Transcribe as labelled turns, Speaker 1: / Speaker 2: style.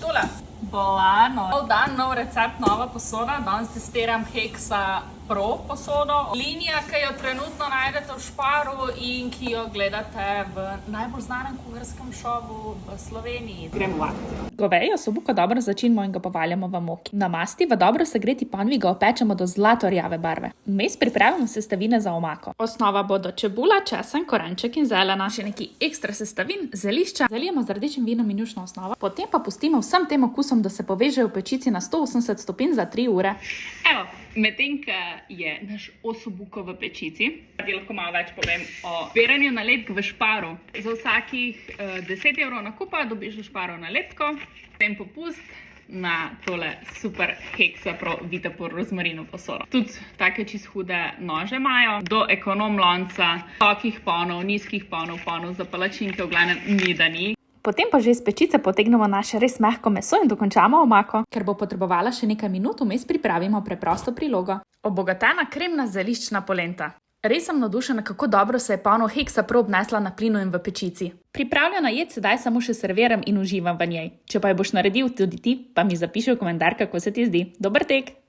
Speaker 1: tole. Bolano. Nov dan, nov recept, nova posoda. Danes testiram Hexa Pro posodo. Linija, ki jo trenutno najdete v Sparu in ki jo gledate v najbolj znanem kuharskem šovu v Sloveniji. Gremo v akcijo.
Speaker 2: Govejo sobuko dobro začinimo in ga povaljamo v moki. Na masti v dobro segreti ponvi ga opečemo do zlato rjave barve. Vmes pripravimo sestavine za omako. Osnova bodo čebula, česen, korenček in zelena. Še neki ekstra sestavin, zelišča. Zalijemo z rdečim vinom in jušno osnovo. Potem pa pustimo vsem tem okusom, da se povežejo v pečici na 180 stopinj za 3 ure.
Speaker 1: Evo, medtem, ko je naš osobuko v pečici, ti lahko malo več povem o zbiranju nalepk v Sparu. Za vsakih 10 evrov nakupa dobiš v Sparu nalepko, potem popust na tole super Hexa Pro Vitapur rozmarino posodo. Tudi take čist hude nože imajo, do ekonom lonca, visokih ponov, nizkih ponov za palačinke, v glavnem ni da ni.
Speaker 2: Potem pa že iz pečice potegnemo naše res mehko meso in dokončamo omako. Ker bo potrebovala še nekaj minut, vmes pripravimo preprosto prilogo. Obogatena kremna zeliščna polenta. Res sem navdušena, kako dobro se je polno Hexa Pro obnesla na plinu in v pečici. Pripravljena jed sedaj samo še serviram in uživam v njej. Če pa jo boš naredil tudi ti, pa mi zapiši v komentar, kako se ti zdi. Dober tek!